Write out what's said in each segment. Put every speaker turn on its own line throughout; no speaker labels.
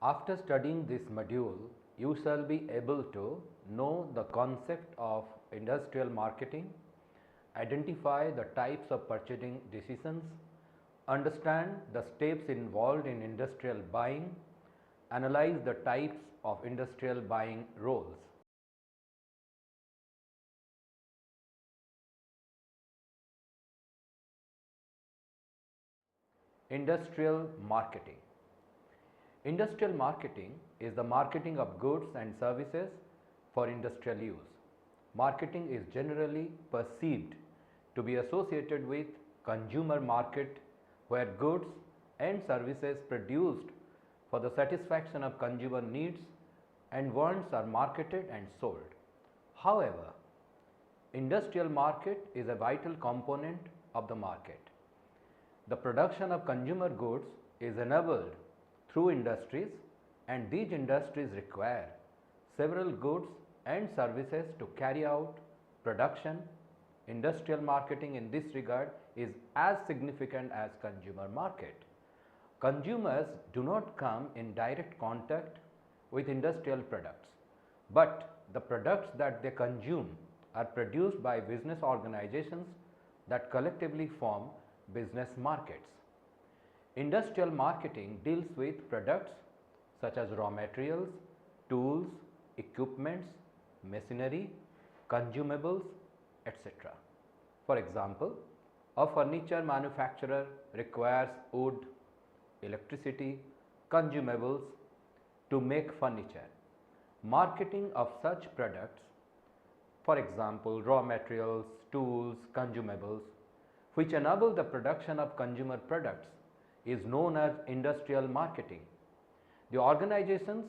After studying this module, you shall be able to know the concept of industrial marketing, identify the types of purchasing decisions, understand the steps involved in industrial buying, analyze the types of industrial buying roles. Industrial marketing. Industrial marketing is the marketing of goods and services for industrial use. Marketing is generally perceived to be associated with consumer market, where goods and services produced for the satisfaction of consumer needs and wants are marketed and sold. However, industrial market is a vital component of the market. The production of consumer goods is enabled through industries, and these industries require several goods and services to carry out production. Industrial marketing in this regard is as significant as consumer market. Consumers do not come in direct contact with industrial products, but the products that they consume are produced by business organizations that collectively form business markets. Industrial marketing deals with products such as raw materials, tools, equipments, machinery, consumables, etc. For example, a furniture manufacturer requires wood, electricity, consumables to make furniture. Marketing of such products, for example, raw materials, tools, consumables, which enable the production of consumer products, is known as industrial marketing. The organizations,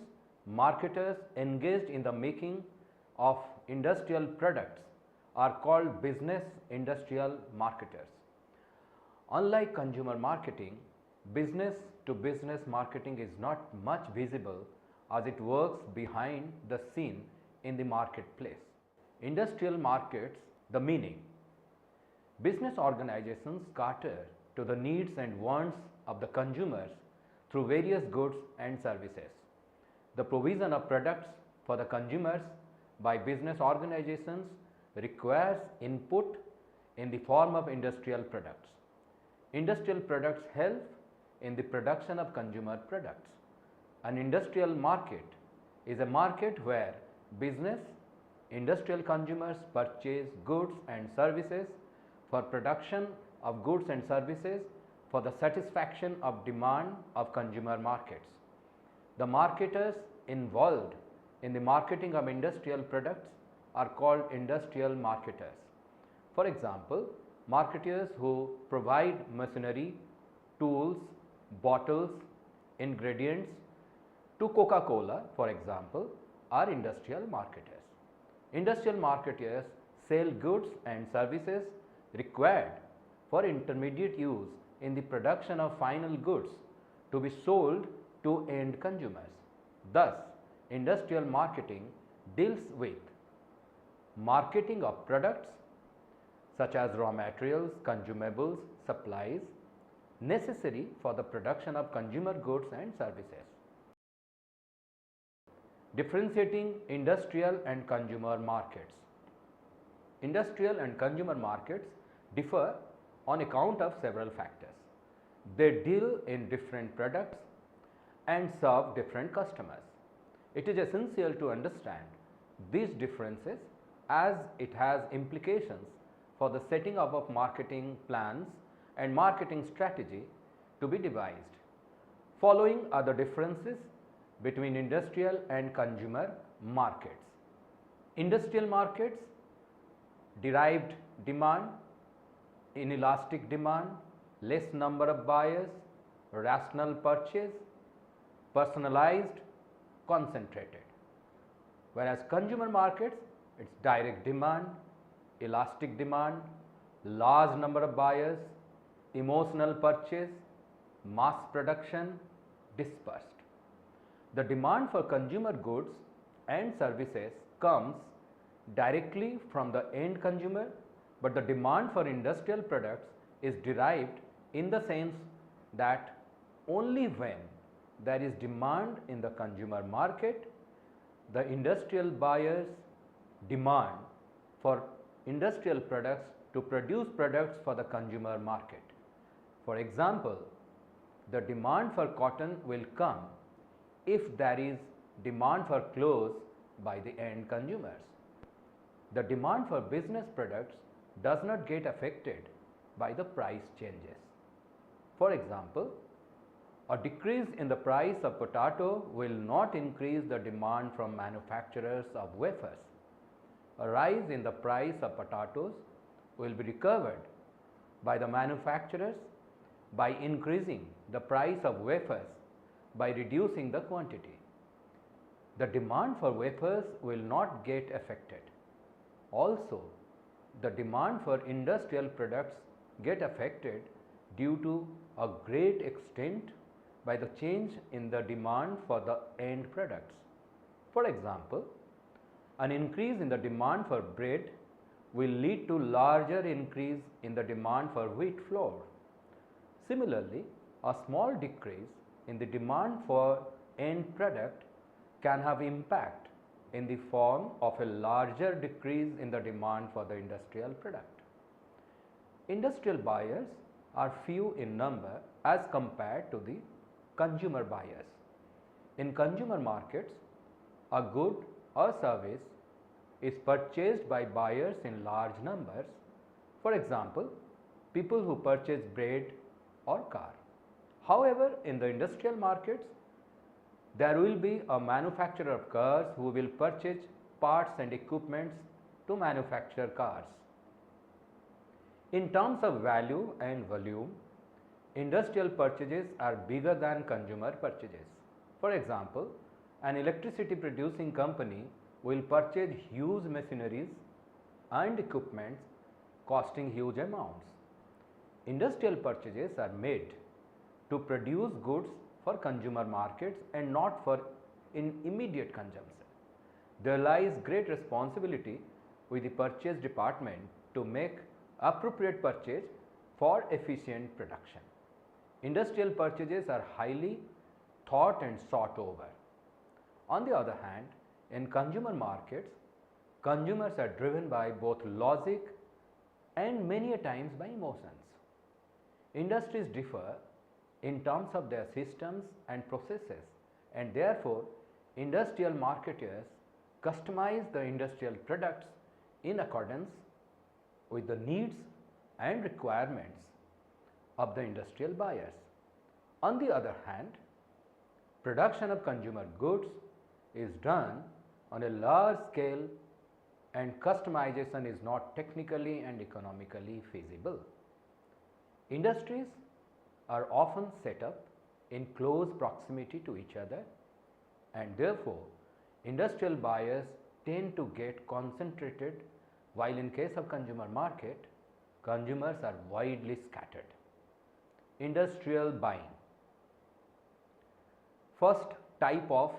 marketers engaged in the making of industrial products are called business industrial marketers. Unlike consumer marketing, business to business marketing is not much visible as it works behind the scene in the marketplace. Industrial markets, the meaning. Business organizations cater to the needs and wants of the consumers through various goods and services. The provision of products for the consumers by business organizations requires input in the form of industrial products. Industrial products help in the production of consumer products. An industrial market is a market where business, industrial consumers purchase goods and services for production of goods and services for the satisfaction of demand of consumer markets. The marketers involved in the marketing of industrial products are called industrial marketers. For example, marketers who provide machinery, tools, bottles, ingredients to Coca-Cola, for example, are industrial marketers. Industrial marketers sell goods and services required for intermediate use in the production of final goods to be sold to end consumers. Thus, industrial marketing deals with marketing of products such as raw materials, consumables, supplies necessary for the production of consumer goods and services. Differentiating industrial and consumer markets. Industrial and consumer markets differ on account of several factors. They deal in different products and serve different customers. It is essential to understand these differences as it has implications for the setting up of marketing plans and marketing strategy to be devised. Following are the differences between industrial and consumer markets. Industrial markets: derived demand, inelastic demand, less number of buyers, rational purchase, personalized, concentrated. Whereas consumer markets, it's direct demand, elastic demand, large number of buyers, emotional purchase, mass production, dispersed. The demand for consumer goods and services comes directly from the end consumer, but the demand for industrial products is derived in the sense that only when there is demand in the consumer market, the industrial buyers demand for industrial products to produce products for the consumer market. For example, the demand for cotton will come if there is demand for clothes by the end consumers. The demand for business products does not get affected by the price changes. For example, a decrease in the price of potato will not increase the demand from manufacturers of wafers. A rise in the price of potatoes will be recovered by the manufacturers by increasing the price of wafers by reducing the quantity. The demand for wafers will not get affected. Also, the demand for industrial products get affected due to a great extent by the change in the demand for the end products. For example, an increase in the demand for bread will lead to larger increase in the demand for wheat flour. Similarly, a small decrease in the demand for end product can have impact in the form of a larger decrease in the demand for the industrial product. Industrial buyers are few in number as compared to the consumer buyers. In consumer markets, a good or service is purchased by buyers in large numbers. For example, people who purchase bread or car. However, in the industrial markets, there will be a manufacturer of cars who will purchase parts and equipments to manufacture cars. In terms of value and volume, industrial purchases are bigger than consumer purchases. For example, an electricity producing company will purchase huge machineries and equipments costing huge amounts. Industrial purchases are made to produce goods for consumer markets and not for immediate consumption. There lies great responsibility with the purchase department to make appropriate purchase for efficient production. Industrial purchases are highly thought and sought over. On the other hand, in consumer markets, consumers are driven by both logic and many a times by emotions. Industries differ in terms of their systems and processes, and therefore industrial marketers customize the industrial products in accordance with the needs and requirements of the industrial buyers. On the other hand, production of consumer goods is done on a large scale and customization is not technically and economically feasible. Industries are often set up in close proximity to each other, and therefore industrial buyers tend to get concentrated, while in case of consumer market, consumers are widely scattered. Industrial buying. First type of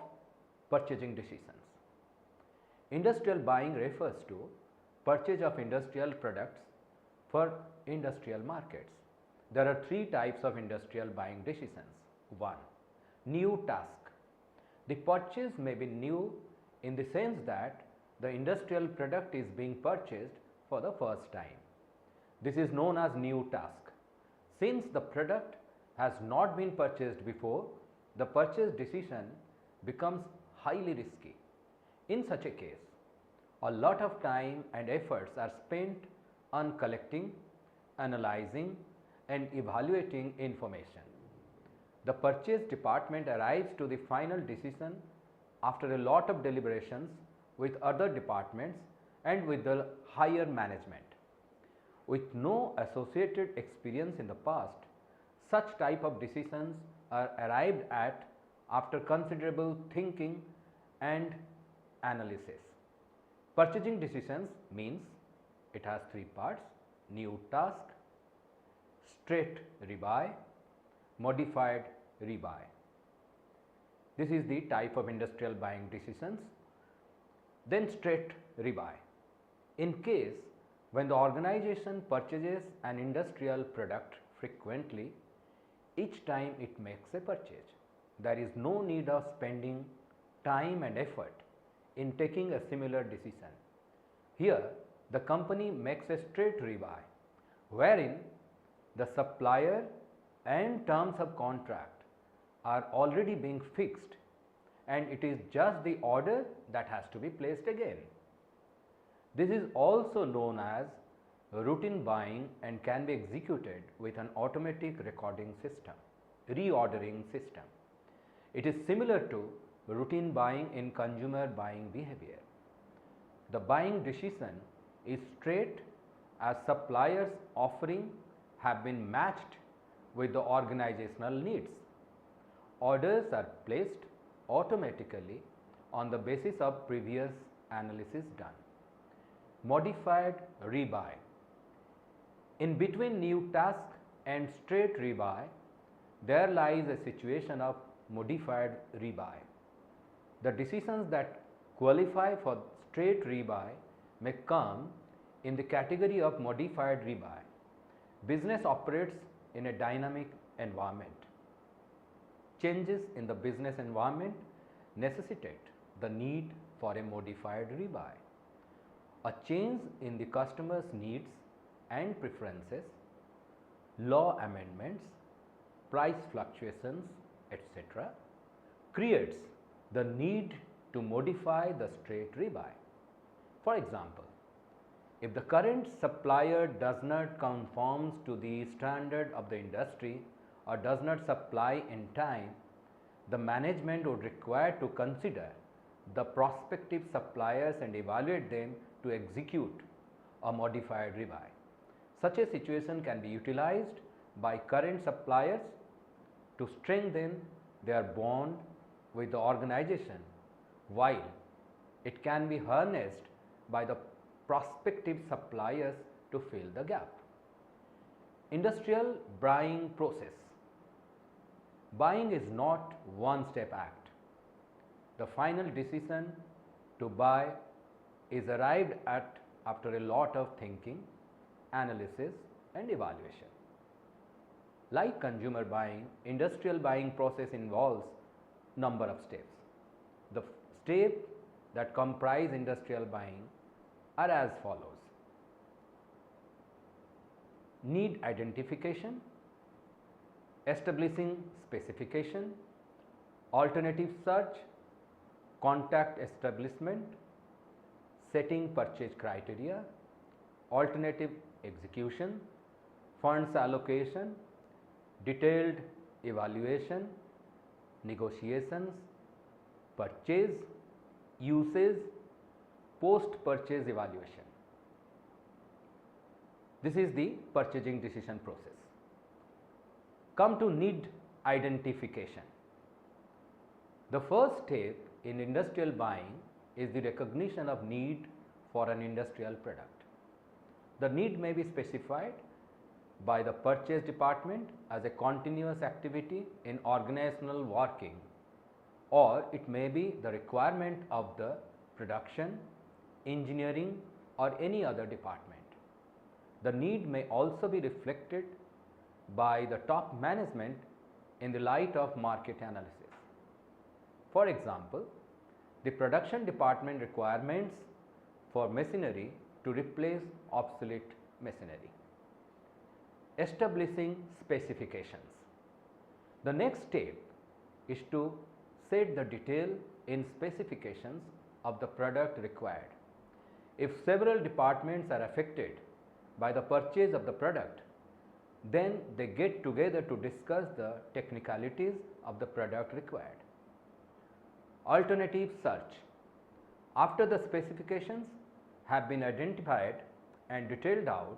purchasing decisions. Industrial buying refers to purchase of industrial products for industrial markets. There are three types of industrial buying decisions. 1. New task. The purchase may be new in the sense that the industrial product is being purchased for the first time. This is known as new task. Since the product has not been purchased before, the purchase decision becomes highly risky. In such a case, a lot of time and efforts are spent on collecting, analyzing, and evaluating information. The purchase department arrives to the final decision after a lot of deliberations with other departments and with the higher management. With no associated experience in the past, such type of decisions are arrived at after considerable thinking and analysis. Purchasing decisions means it has three parts: new task, straight rebuy, modified rebuy. This is the type of industrial buying decisions. Then straight rebuy. In case when the organization purchases an industrial product frequently, each time it makes a purchase. there is no need of spending time and effort in taking a similar decision. Here, the company makes a straight rebuy, wherein the supplier and terms of contract are already being fixed and it is just the order that has to be placed again. This is also known as routine buying and can be executed with an automatic reordering system. It is similar to routine buying in consumer buying behavior. The buying decision is straight as suppliers' offering have been matched with the organizational needs. Orders are placed automatically on the basis of previous analysis done. Modified rebuy. In between new task and straight rebuy, there lies a situation of modified rebuy. The decisions that qualify for straight rebuy may come in the category of modified rebuy. Business operates in a dynamic environment. Changes in the business environment necessitate the need for a modified rebuy. A change in the customer's needs and preferences, law amendments, price fluctuations, etc., creates the need to modify the straight rebuy. For example, if the current supplier does not conform to the standard of the industry or does not supply in time, the management would require to consider the prospective suppliers and evaluate them to execute a modified rebuy. Such a situation can be utilized by current suppliers to strengthen their bond with the organization, while it can be harnessed by the prospective suppliers to fill the gap. Industrial buying process. Buying is not one-step act. The final decision to buy is arrived at after a lot of thinking, analysis and evaluation. Like consumer buying, industrial buying process involves number of steps. The steps that comprise industrial buying are as follows: need identification, establishing specification, alternative search, contact establishment, setting purchase criteria, alternative execution, funds allocation, detailed evaluation, negotiations, purchase, usage, post-purchase evaluation. This is the purchasing decision process. Come to need identification. The first step in industrial buying is the recognition of need for an industrial product. The need may be specified by the purchase department as a continuous activity in organizational working, or it may be the requirement of the production, engineering or any other department. The need may also be reflected by the top management in the light of market analysis. For example, the production department requirements for machinery to replace obsolete machinery. Establishing specifications. The next step is to set the detail in specifications of the product required. If several departments are affected by the purchase of the product, then they get together to discuss the technicalities of the product required. Alternative search. After the specifications have been identified and detailed out,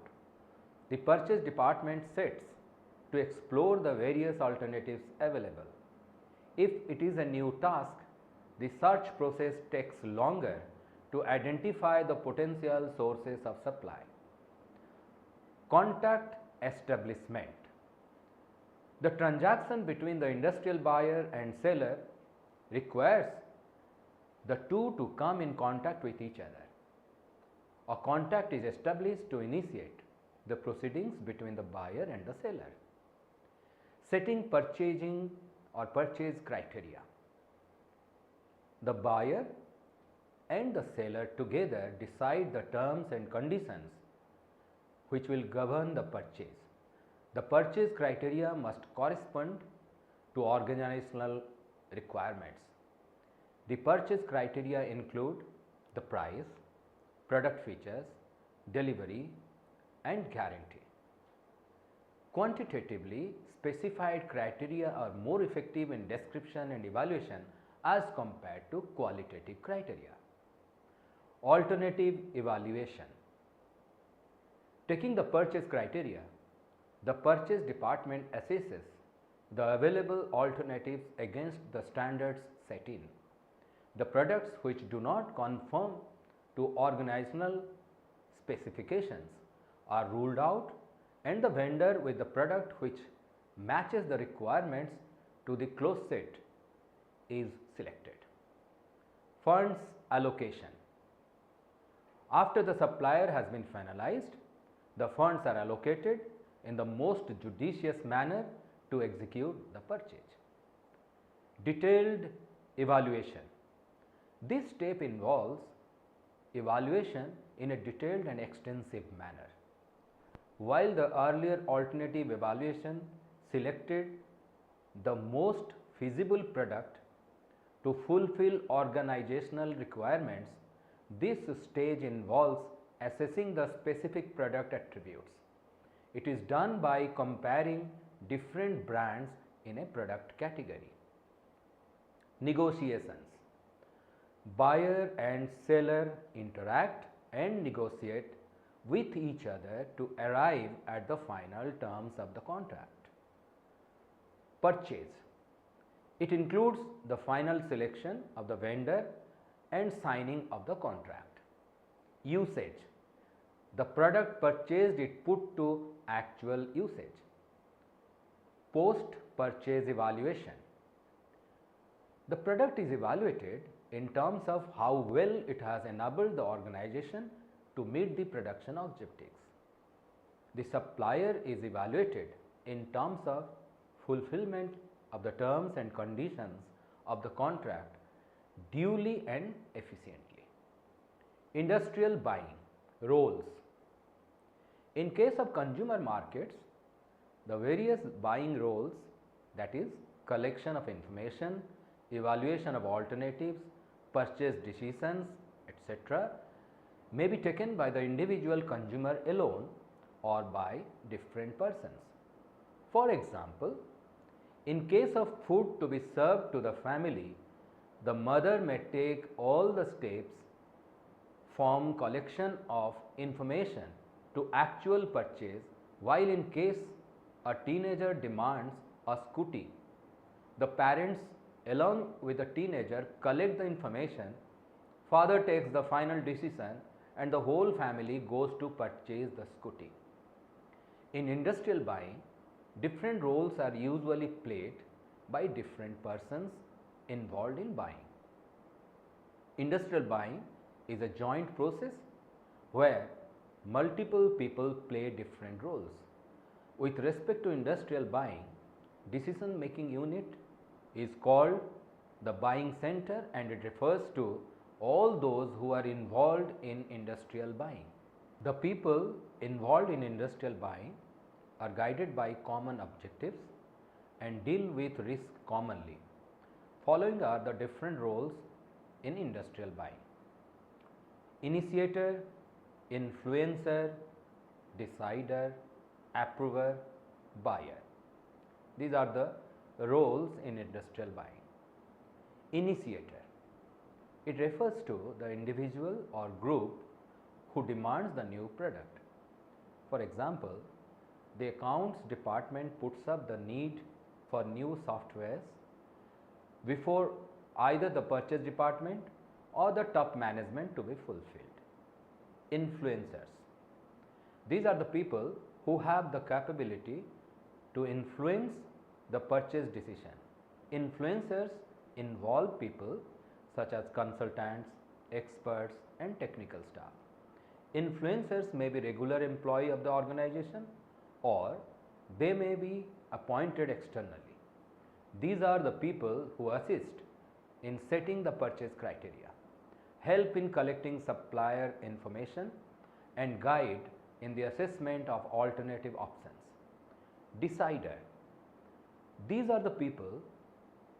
the purchase department sets to explore the various alternatives available. If it is a new task, the search process takes longer to identify the potential sources of supply. Contact establishment. The transaction between the industrial buyer and seller requires the two to come in contact with each other. A contact is established to initiate the proceedings between the buyer and the seller. Setting purchasing or purchase criteria. The buyer and the seller together decide the terms and conditions which will govern the purchase. The purchase criteria must correspond to organizational requirements. The purchase criteria include the price, product features, delivery, and guarantee. Quantitatively specified criteria are more effective in description and evaluation as compared to qualitative criteria. Alternative evaluation. Taking the purchase criteria, the purchase department assesses the available alternatives against the standards set in. The products which do not conform to organizational specifications are ruled out, and the vendor with the product which matches the requirements to the close set is selected. Funds allocation. After the supplier has been finalized, the funds are allocated in the most judicious manner to execute the purchase. Detailed evaluation. This step involves evaluation in a detailed and extensive manner. While the earlier alternative evaluation selected the most feasible product to fulfill organizational requirements, this stage involves assessing the specific product attributes. It is done by comparing different brands in a product category. Negotiations. Buyer and seller interact and negotiate with each other to arrive at the final terms of the contract. Purchase. It includes the final selection of the vendor and signing of the contract. Usage. The product purchased is put to actual usage. Post-purchase evaluation. The product is evaluated in terms of how well it has enabled the organization to meet the production objectives. The supplier is evaluated in terms of fulfillment of the terms and conditions of the contract duly and efficiently. Industrial buying roles. In case of consumer markets, the various buying roles, that is collection of information, evaluation of alternatives, purchase decisions, etc., may be taken by the individual consumer alone or by different persons. For example, in case of food to be served to the family, the mother may take all the steps from collection of information to actual purchase, while in case a teenager demands a scooty, the parents along with the teenager collect the information, father takes the final decision, and the whole family goes to purchase the scooty. In industrial buying, different roles are usually played by different persons involved in buying. Industrial buying is a joint process where multiple people play different roles. With respect to industrial buying, decision making unit is called the buying center, and it refers to all those who are involved in industrial buying. The people involved in industrial buying are guided by common objectives and deal with risk commonly. Following are the different roles in industrial buying: initiator, influencer, decider, approver, buyer. These are the roles in industrial buying. Initiator. It refers to the individual or group who demands the new product. For example, the accounts department puts up the need for new softwares before either the purchase department or the top management to be fulfilled. Influencers. These are the people who have the capability to influence the purchase decision. Influencers involve people such as consultants, experts, and technical staff. Influencers may be regular employee of the organization, or they may be appointed externally. These are the people who assist in setting the purchase criteria, help in collecting supplier information, and guide in the assessment of alternative options. Decider. These are the people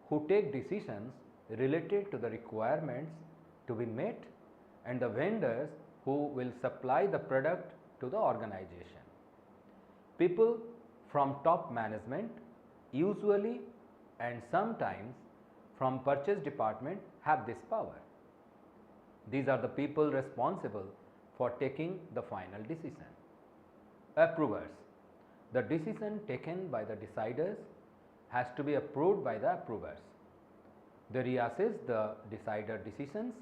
who take decisions related to the requirements to be met and the vendors who will supply the product to the organization. People from top management, usually and sometimes from purchase department, have this power. These are the people responsible for taking the final decision. Approvers. The decision taken by the deciders has to be approved by the approvers. They reassess the decider decisions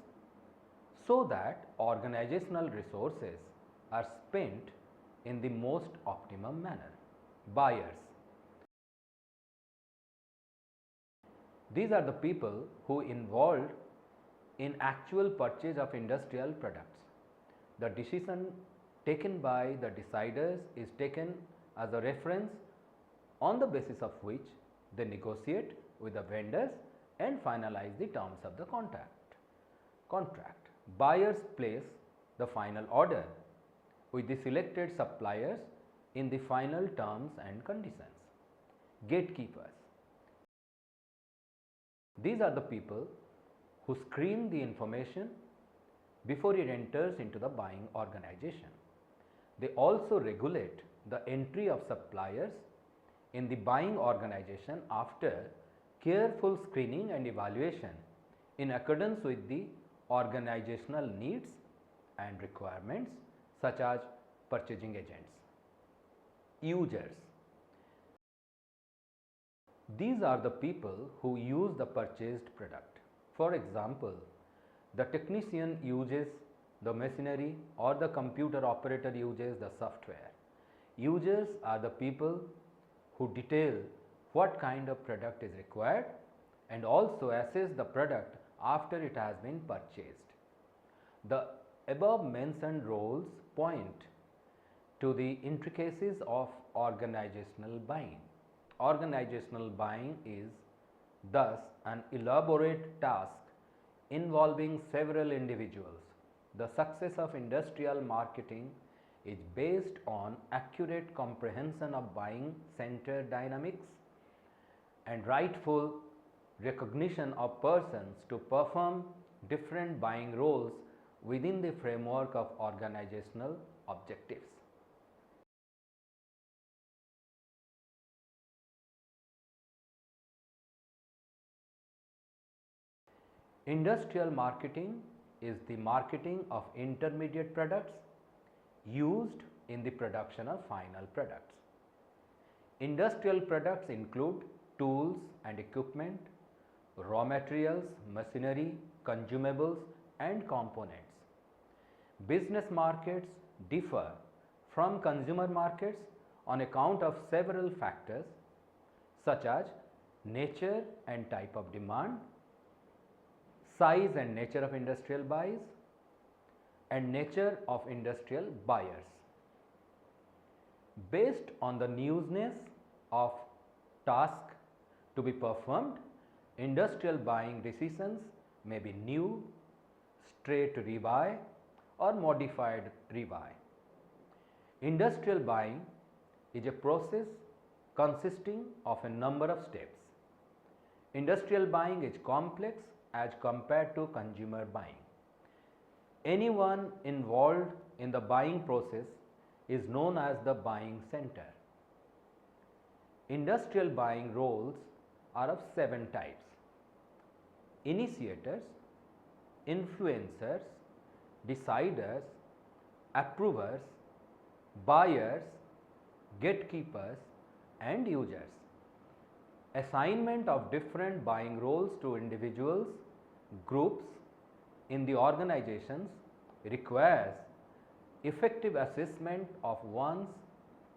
so that organizational resources are spent in the most optimum manner. Buyers. These are the people who involved in actual purchase of industrial products. The decision taken by the deciders is taken as a reference on the basis of which they negotiate with the vendors and finalize the terms of the contract. Buyers place the final order with the selected suppliers in the final terms and conditions. Gatekeepers. These are the people who screen the information before it enters into the buying organization. They also regulate the entry of suppliers in the buying organization after careful screening and evaluation in accordance with the organizational needs and requirements such as purchasing agents. Users. These are the people who use the purchased product. For example, the technician uses the machinery or the computer operator uses the software. Users are the people who detail what kind of product is required and also assess the product after it has been purchased. The above mentioned roles point to the intricacies of organizational buying. Organizational buying is thus an elaborate task involving several individuals. The success of industrial marketing is based on accurate comprehension of buying center dynamics and rightful recognition of persons to perform different buying roles within the framework of organizational objectives. Industrial marketing is the marketing of intermediate products used in the production of final products. Industrial products include tools and equipment, raw materials, machinery, consumables and components. Business markets differ from consumer markets on account of several factors such as nature and type of demand, size and nature of industrial buys, and nature of industrial buyers. Based on the newness of task to be performed, industrial buying decisions may be new, straight rebuy or modified rebuy. Industrial buying is a process consisting of a number of steps. Industrial buying is complex as compared to consumer buying. Anyone involved in the buying process is known as the buying center. Industrial buying roles are of 7 types: initiators, influencers, deciders, approvers, buyers, gatekeepers and users. Assignment of different buying roles to individuals, groups in the organizations requires effective assessment of one's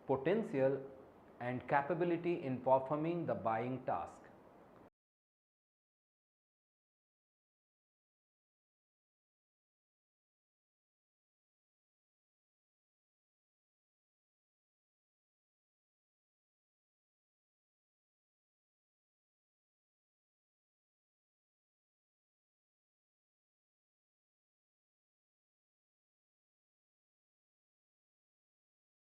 potential and capability in performing the buying task.